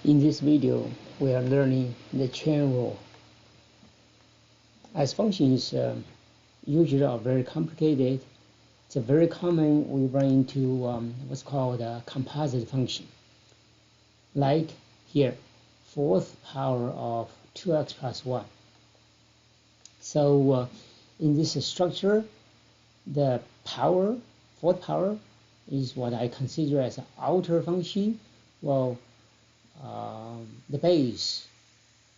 In this video, we are learning the chain rule. As functions usually are very complicated, it's very common we run into what's called a composite function. Like here, fourth power of 2x plus 1. So in this structure, the power, fourth power, is what I consider as an outer function. Well, the base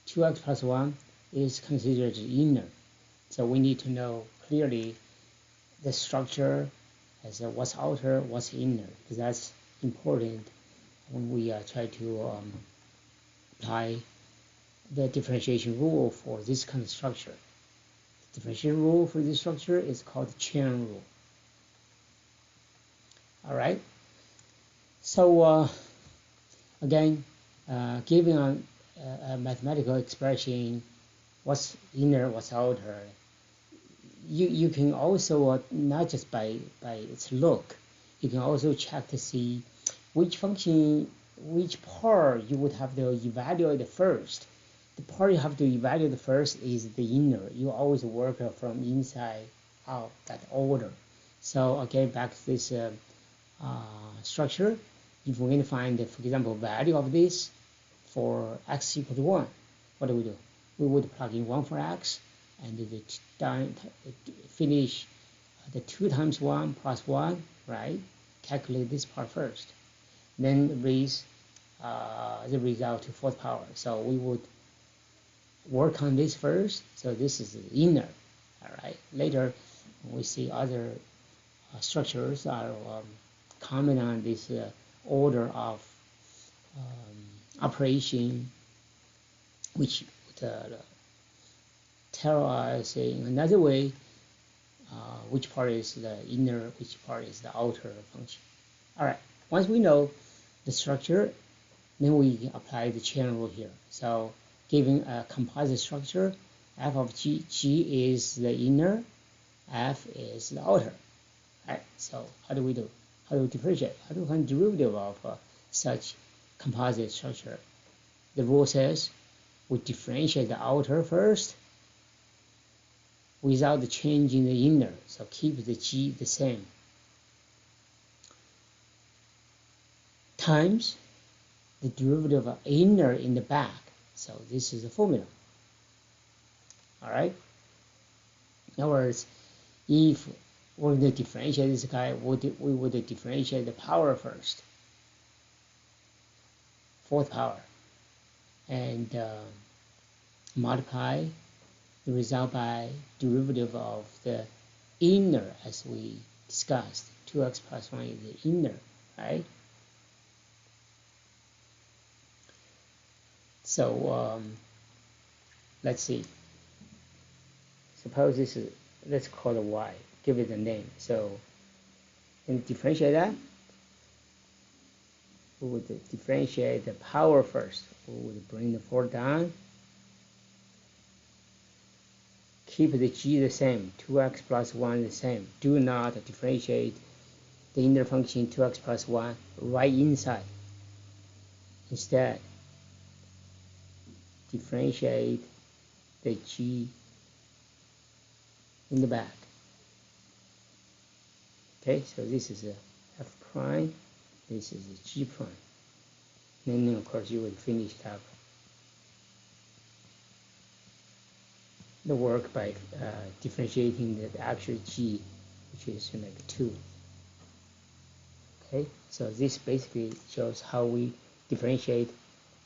2x plus 1 is considered inner. So we need to know clearly the structure as what's outer, what's inner, because that's important when we try to apply the differentiation rule for this kind of structure. The differentiation rule for this structure is called the chain rule. All right. So again, given a mathematical expression, what's inner, what's outer, you can also not just by its look, you can also check to see which function, which part you would have to evaluate first. The part you have to evaluate first is the inner. You always work from inside out, that order. So again, back to this structure. If we're going to find, for example, value of this for x equal to 1, what do? We would plug in 1 for x, and finish the 2 times 1 plus 1, right? Calculate this part first. Then raise the result to fourth power. So we would work on this first. So this is the inner, all right? Later, when we see other structures are comment on this order of operation, which would tell us in another way which part is the inner, which part is the outer function. All right, once we know the structure, then we apply the chain rule here. So given a composite structure, f of g, g is the inner, f is the outer. All right, so how do we do? How do we differentiate? How do we find derivative of such composite structure? The rule says we differentiate the outer first without changing the inner. So keep the g the same. Times the derivative of inner in the back. So this is the formula. All right. In other words, if we're going to differentiate this guy, we would differentiate the power first, fourth power, and multiply the result by derivative of the inner, as we discussed. 2x plus 1 is the inner, right? So let's see. Suppose this is, let's call it y. Give it a name. So, and differentiate that. We would differentiate the power first. We would bring the 4 down. Keep the g the same. 2x plus 1 the same. Do not differentiate the inner function 2x plus 1 right inside. Instead, differentiate the g in the back. Okay, so this is a f prime, this is a g prime. Then of course you will finish up the work by differentiating the actual g, which is like 2. Okay, so this basically shows how we differentiate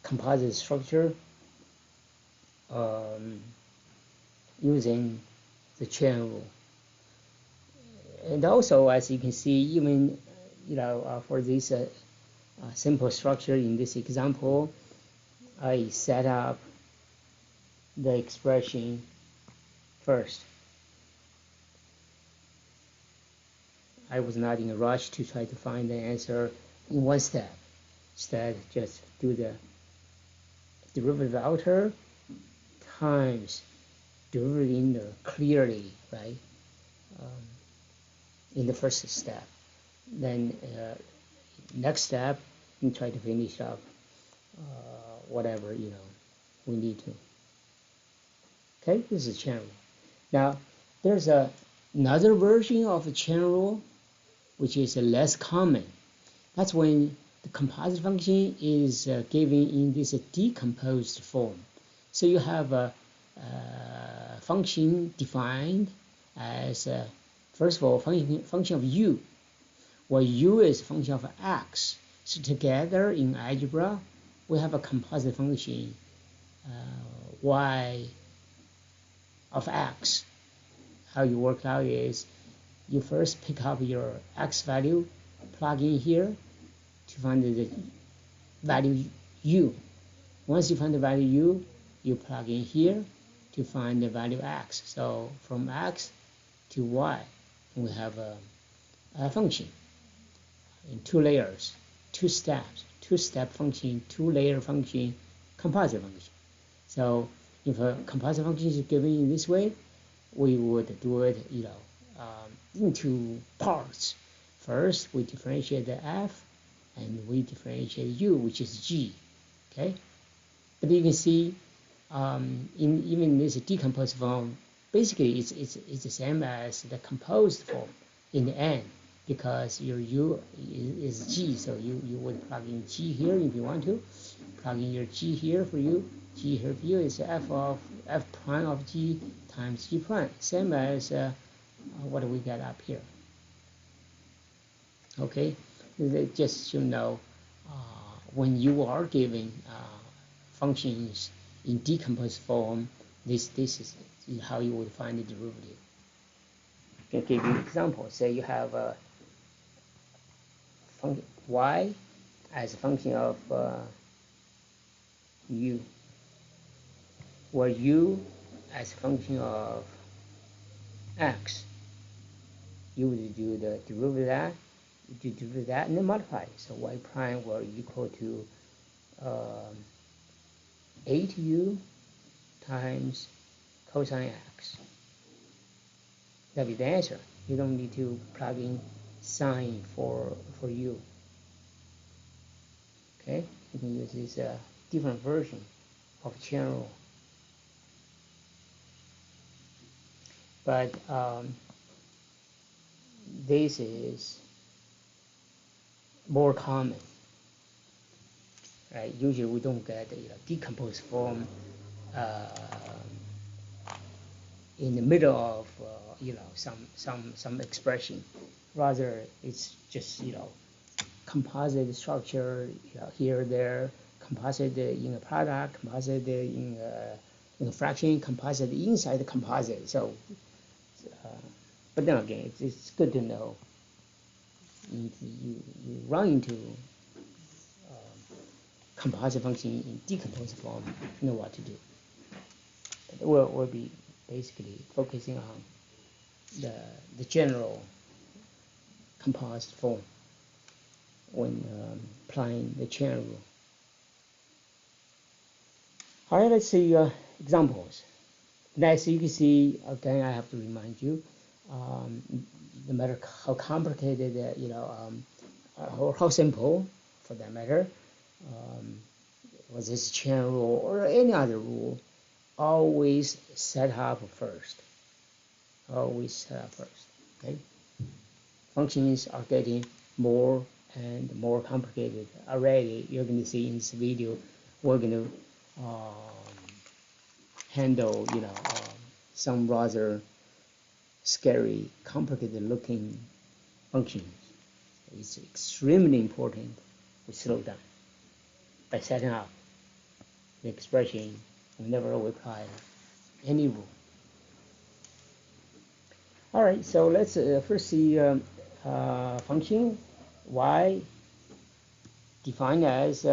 composite structure using the chain rule. And also, as you can see, even for this simple structure in this example, I set up the expression first. I was not in a rush to try to find the answer in one step. Instead, just do the derivative outer times derivative inner clearly, right? In the first step. Then next step, you try to finish up whatever we need to. Okay, this is chain rule. Now there's another version of the chain rule which is less common. That's when the composite function is given in this decomposed form. So you have a function defined as first of all function of u, where u is a function of x. So together in algebra we have a composite function y of x. How you work out is you first pick up your x value, plug in here to find the value u. Once you find the value u, you plug in here to find the value x. So from x to y, we have a function in two layers, two steps, two-step function, two-layer function, composite function. So if a composite function is given in this way, we would do it, into parts. First, we differentiate the f, and we differentiate u, which is g. Okay, but you can see in even this decomposed form, basically it's the same as the composed form in the end, because your u is g, so you would plug in g here if you want to. Plug in your g here for u. G here for u is f prime of g times g prime, same as what do we get up here. Okay, just to know when you are given functions in decomposed form, this is how you would find the derivative. I can give you an example. Say you have a function y as a function of u, where u as a function of x. You would do the derivative of that, and then multiply. So y prime will equal to 8u times cosine x. That'll be the answer. You don't need to plug in sine for u. Okay, you can use this different version of chain rule. But this is more common, right? Usually we don't get decomposed form in the middle of some expression. Rather, it's just composite structure here, there, composite in a product, composite in a fraction, composite inside the composite. So, but then again, it's good to know. You run into composite function in decomposed form, you know what to do. But we'll be basically focusing on the general composite form when applying the chain rule. All right, let's see examples. Next, you can see, again, I have to remind you, no matter how complicated, or how simple, for that matter, was this chain rule or any other rule, always set up first. Always set up first. Okay. Functions are getting more and more complicated already. You're going to see in this video, we're going to handle, some rather scary, complicated looking functions. It's extremely important we slow down by setting up the expression whenever we apply any rule. All right, so let's first see function y defined as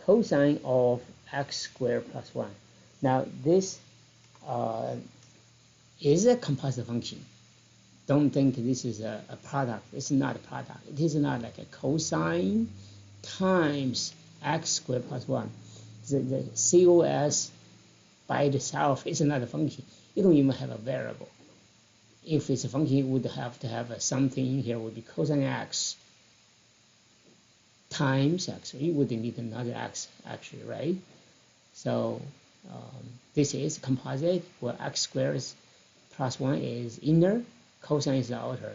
cosine of x squared plus 1. Now this is a composite function. Don't think this is a product. It's not a product. It is not like a cosine times x squared plus 1. The cos by itself is not a function. You don't even have a variable. If it's a function, you would have to have something in here would be cosine x times x. You would need another x actually, right? So this is composite where x squared plus 1 is inner, cosine is the outer.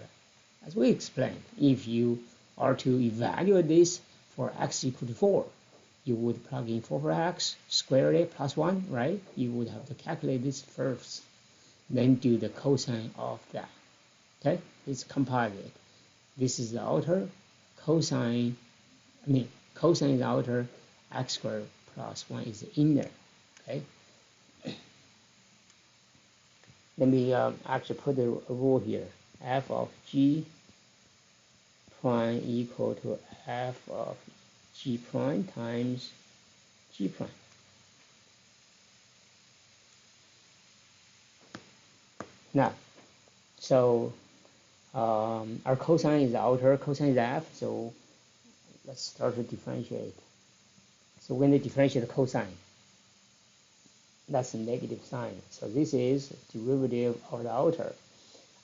As we explained, if you are to evaluate this for x equal to 4, you would plug in 4 for x, square it plus 1, right? You would have to calculate this first, then do the cosine of that. Okay, it's composite. This is the outer, cosine is the outer, x squared plus 1 is the inner. Okay. Let me actually put a rule here. F of g prime equal to f of g prime times g prime. Now, so our cosine is the outer, cosine is f, so let's start to differentiate. So when they differentiate the cosine, that's a negative sign. So this is derivative of the outer.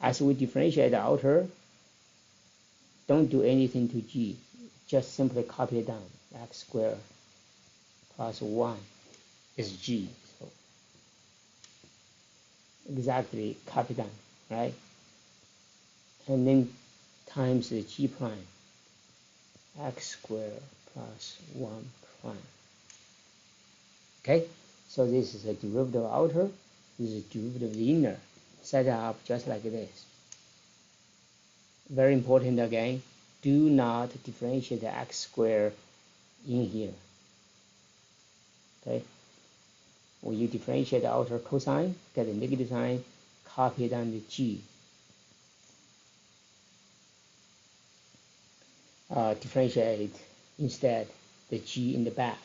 As we differentiate the outer, don't do anything to g. Just simply copy it down. X squared plus 1 is g. So exactly copy down, right? And then times the g prime. X squared plus 1 prime. Okay? So this is a derivative of outer. This is a derivative of the inner. Set up just like this. Very important again, do not differentiate the x squared in here. Okay? When you differentiate the outer cosine, get a negative sign, copy down the g. Differentiate instead the g in the back.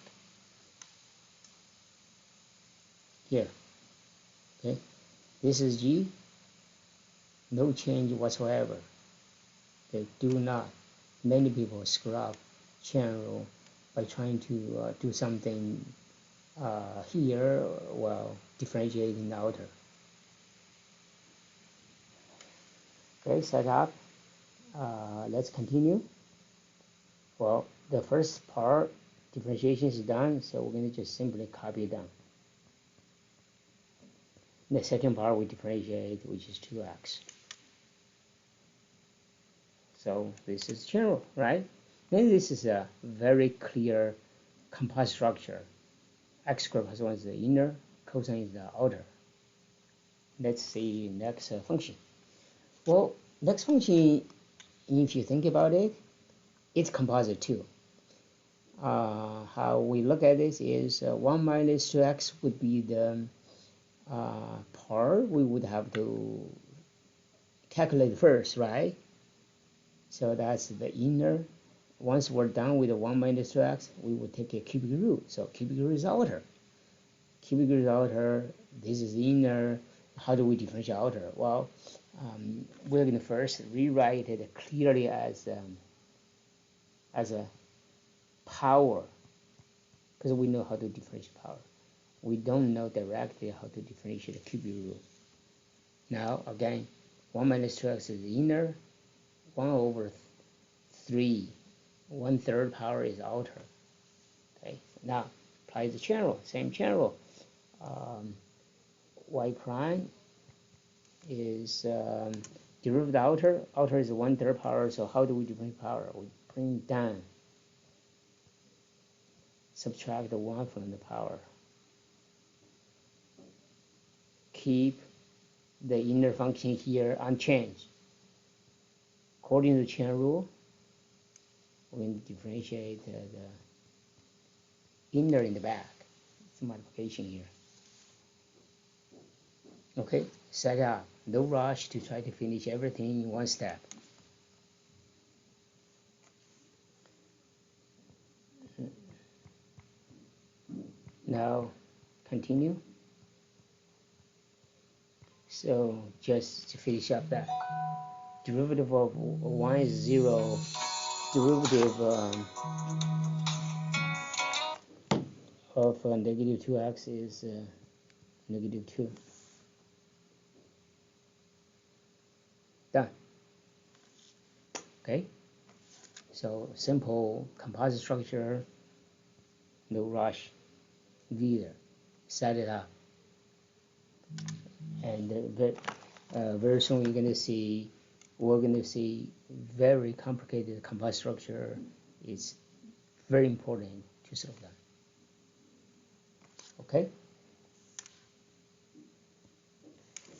Here. Okay? This is g, no change whatsoever. Okay? Do not. Many people screw up chain rule by trying to do something here while differentiating the outer. Okay, set up. Let's continue. Well, the first part differentiation is done, so we're going to just simply copy it down. The second part we differentiate, which is 2x. So this is general, right? Then this is a very clear composite structure. X squared plus 1 is the inner, cosine is the outer. Let's see next function. Well, next function, if you think about it, it's composite too. How we look at this is 1 minus 2x would be the part we would have to calculate first, right? So that's the inner. Once we're done with the 1 minus 2x, we will take a cubic root. So cubic root is outer. Cubic root is outer. This is inner. How do we differentiate outer? Well, we're going to first rewrite it clearly as a power, because we know how to differentiate power. We don't know directly how to differentiate the cubic root. Now, again, 1 minus 2x is the inner, 1 over 3, 1/3 power is outer. Okay, now apply the chain rule, same chain rule. Y prime is derivative outer. Outer is 1/3 power, so how do we differentiate power? We bring down, subtract the 1 from the power. Keep the inner function here unchanged. According to the chain rule, we're going to differentiate the inner in the back. It's a modification here. Okay, set up. No rush to try to finish everything in one step. Now, continue. So just to finish up that, derivative of 1 is 0, derivative of negative 2x is negative 2. Done. Okay, So simple composite structure, no rush, either. Set it up. And very soon we're going to see very complicated composite structure. It's very important to slow down. Okay?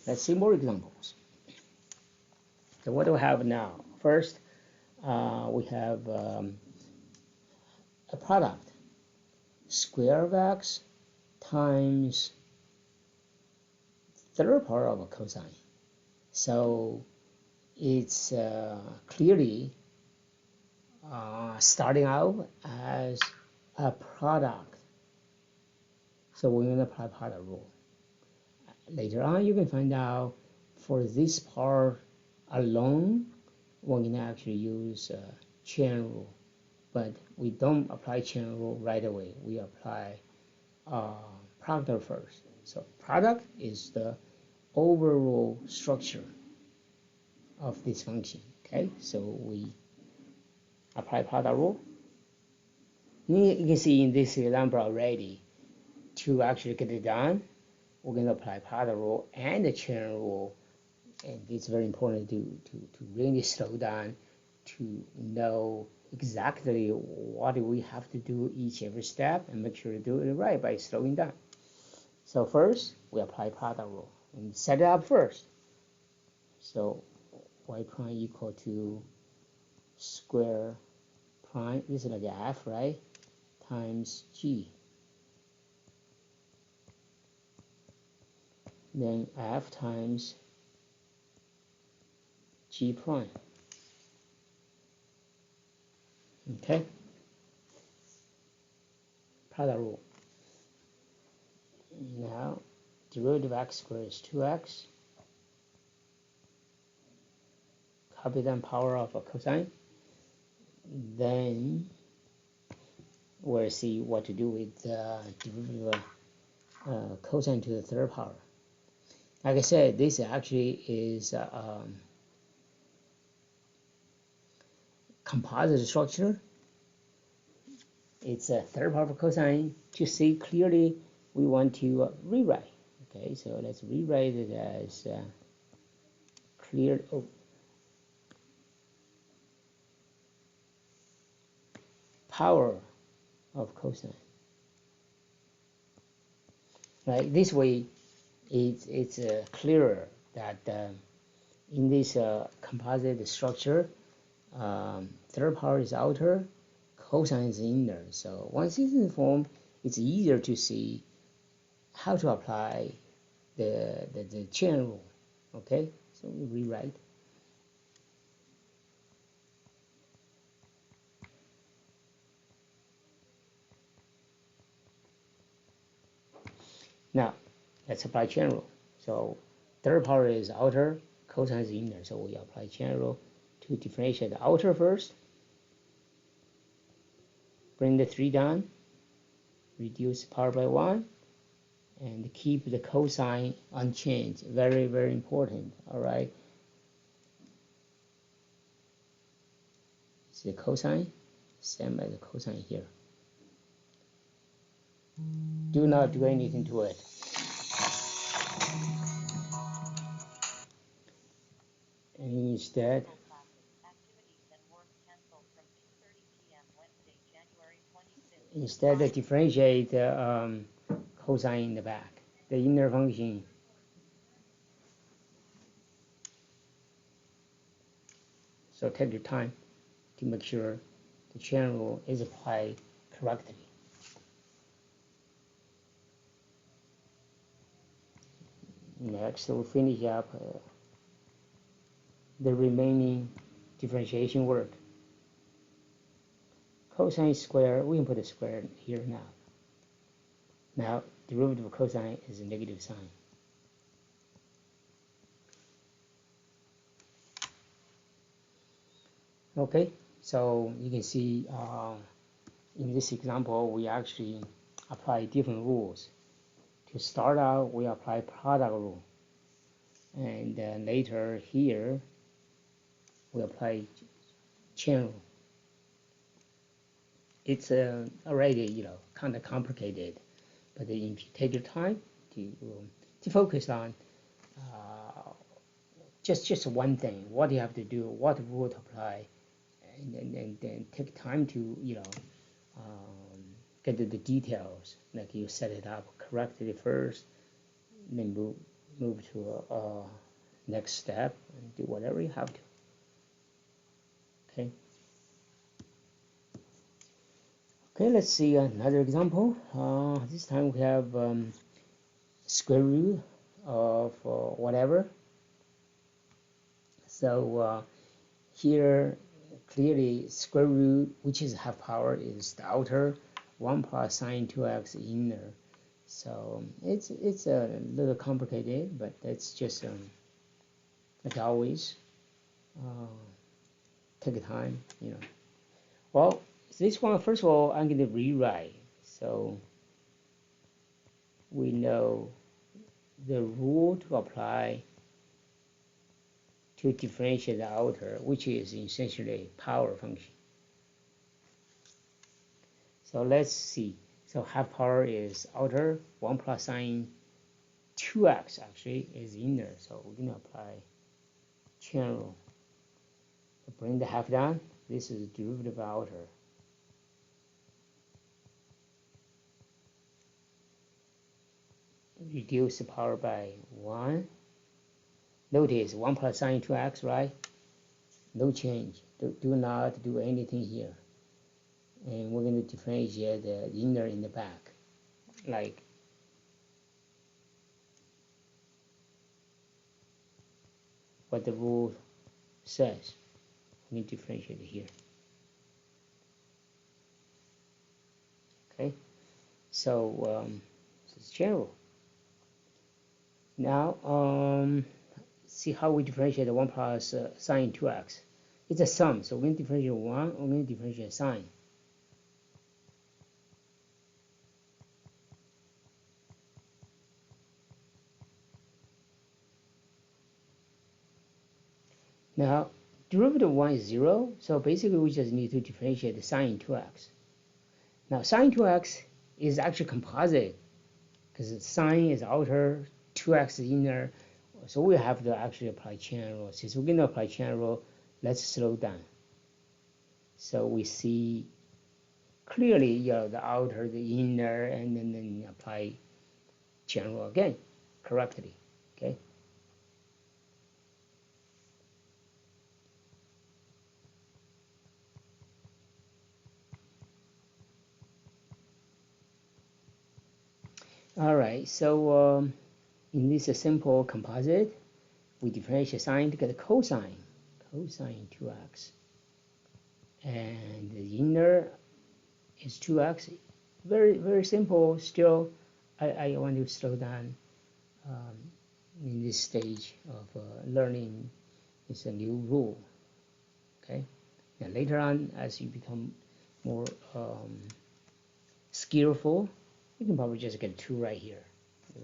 Let's see more examples. So what do we have now? First, we have a product, square of x times third power of a cosine. So it's clearly starting out as a product. So we're going to apply product rule. Later on, you can find out for this part alone, we're going to actually use chain rule. But we don't apply chain rule right away. We apply product first. So product is the overall structure of this function. Okay, so we apply product rule. You can see in this example already, to actually get it done, we're going to apply product rule and the chain rule. And it's very important to really slow down, to know exactly what we have to do every step and make sure to do it right by slowing down. So first, we apply product rule and set it up first. So y prime equal to square prime, this is like f, right, times g. Then f times g prime. Okay, product rule. Now, derivative of x squared is 2x. Copy down power of a cosine. Then we'll see what to do with the derivative of cosine to the third power. Like I said, this actually is composite structure. It's a third power of cosine. To see clearly, we want to rewrite. Okay, so let's rewrite it as clear. Power of cosine. Right, this way, it's clearer that in this composite structure, third power is outer, cosine is inner. So once it's in form, it's easier to see how to apply the chain rule. Okay, so we rewrite. Now, let's apply chain rule. So third power is outer, cosine is inner. So we apply chain rule to differentiate the outer first. Bring the 3 down, reduce power by 1, and keep the cosine unchanged. Very, very important. All right. It's the cosine, same as the cosine here. Do not do anything to it. And instead, differentiate cosine in the back, the inner function. So take your time to make sure the chain rule is applied correctly. Next, we'll finish up the remaining differentiation work. Cosine square, we can put a square here now. Now, derivative of cosine is a negative sign. Okay, so you can see in this example, we actually apply different rules. To start out, we apply product rule. And later here, we apply chain rule. it's already, kind of complicated. But if you take your time to focus on just one thing, what you have to do, what rule to apply, and then take time to um, get to the details. Like you set it up correctly first, then move to a next step and do whatever you have to. Okay. Okay, let's see another example. This time we have square root of whatever. So here clearly square root, which is half power, is the outer, 1 plus sine 2x inner. So it's a little complicated, but it's just like always, take time, Well, this one, first of all, I'm going to rewrite. So we know the rule to apply to differentiate the outer, which is essentially power function. So let's see. So half power is outer, 1 plus sine 2x actually is inner. So we're going to apply chain rule. Bring the half down. This is derivative of outer. Reduce the power by 1. Notice 1 plus sine 2x, right? No change. Do not do anything here. And we're going to differentiate the inner in the back, like what the rule says. We differentiate it here. Okay, so it's general. Now see how we differentiate the 1 plus sine 2x. It's a sum, so we're going to differentiate 1, we're going to differentiate sine. Now derivative of 1 is 0, so basically we just need to differentiate the sine 2x. Now sine 2x is actually composite, because sine is outer, 2x is inner, so we have to actually apply chain rule. Since we're going to apply chain rule, let's slow down. So we see clearly, the outer, the inner, and then apply chain rule again correctly. Okay. All right. So in this simple composite, we differentiate sine to get a cosine 2x, and the inner is 2x. Very simple. Still, I want to slow down in this stage of learning. It's a new rule. Okay. And later on, as you become more skillful, you can probably just get 2 right here.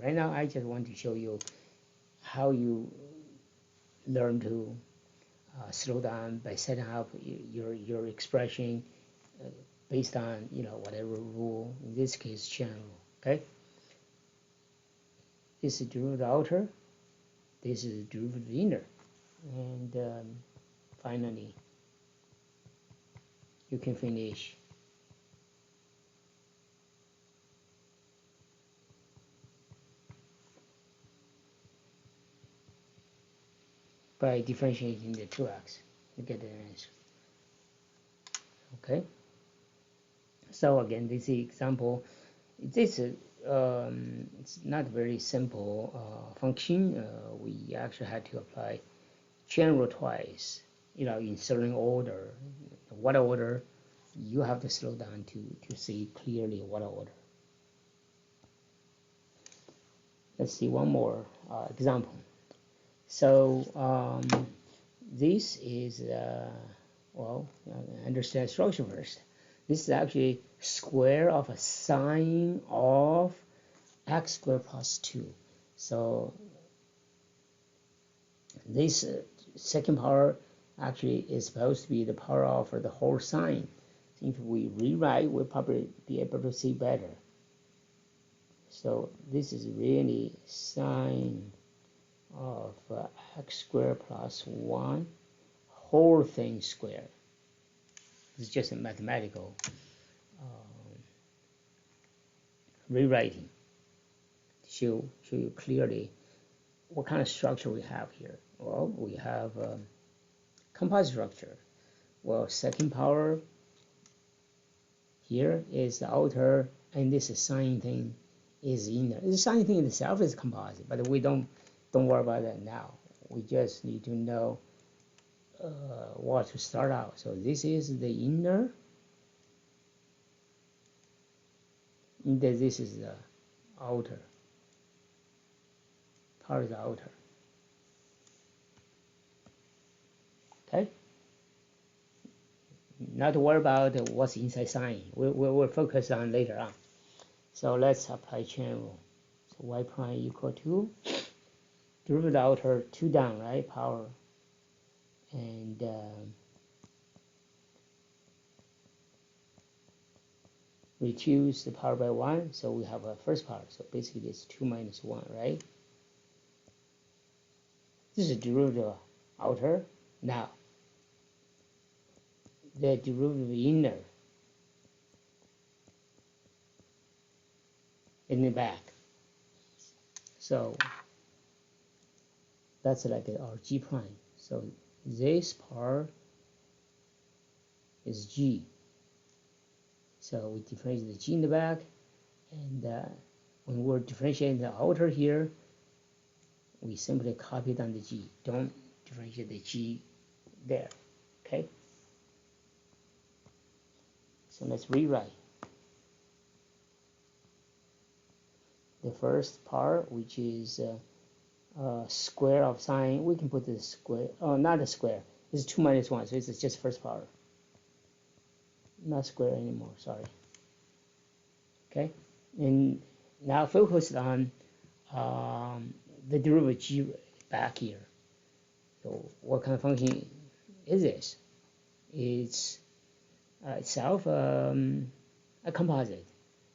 Right now, I just want to show you how you learn to slow down by setting up your expression based on whatever rule. In this case, chain rule. Okay. This is derivative outer. This is derivative inner, and finally, you can finish by differentiating the 2x. You get the answer. Okay. So again, this example, this it's not very simple function. We actually had to apply chain rule twice, in certain order. What order? You have to slow down to see clearly what order. Let's see one more example. So this is understand structure first. This is actually square of a sine of x squared plus 2. So this second power actually is supposed to be the power of the whole sine. If we rewrite, we'll probably be able to see better. So this is really sine of x squared plus 1 whole thing squared. It's just a mathematical rewriting to show you clearly what kind of structure we have here. Well, we have a composite structure. Well, second power here is the outer, and this sine thing is inner. The sine thing itself is composite, but we don't worry about that now. We just need to know what to start out. So this is the inner, and this is the outer. Part of the outer. Okay. Not to worry about what's inside sine. We'll focus on later on. So let's apply chain rule. So y prime equal to derivative of the outer 2 down, right? Power. And reduce the power by 1. So we have a first power. So basically it's 2 minus 1, right? This is derivative of outer. Now, the derivative of inner in the back. So that's like our g prime. So this part is g. So we differentiate the g in the back, and when we're differentiating the outer here, we simply copy down the g. Don't differentiate the g there. Okay. So let's rewrite. The first part, which is square of sine, we can put the square, not the square, it's 2 minus 1, so it's just first power. Not square anymore, sorry. Okay, and now focus on the derivative g back here. So what kind of function is this? It's itself a composite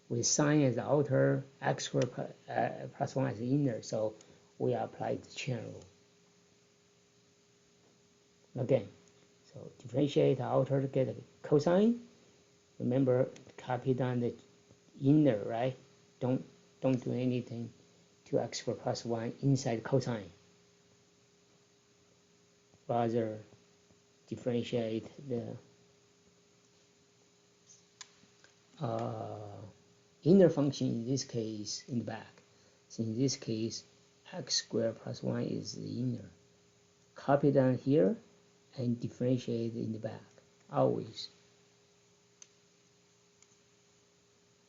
with sine as the outer, x squared plus 1 as the inner. So we apply the chain rule. Again, so differentiate the outer to get a cosine. Remember, copy down the inner, right? Don't do anything to x squared plus 1 inside cosine. Rather, differentiate the inner function in this case in the back. So in this case, x squared plus 1 is the inner. Copy down here and differentiate in the back. Always.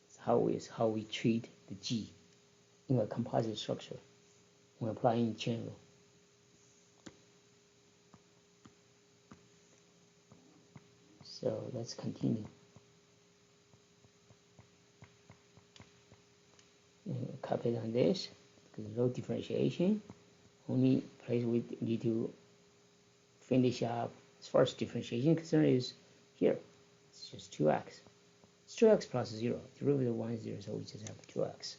It's how we treat the g in a composite structure when applying chain rule. So let's continue. And copy on this because no differentiation. Only place we need to finish up as far as differentiation concern is here. It's just 2x. It's 2x plus 0. Derivative of 1 is 0, so we just have 2x.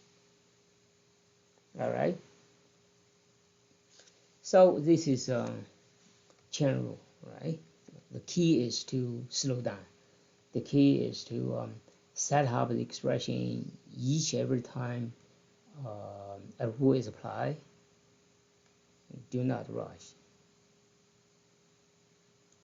All right. So this is chain rule, right? The key is to slow down. The key is to set up the expression every time a rule is applied. Do not rush.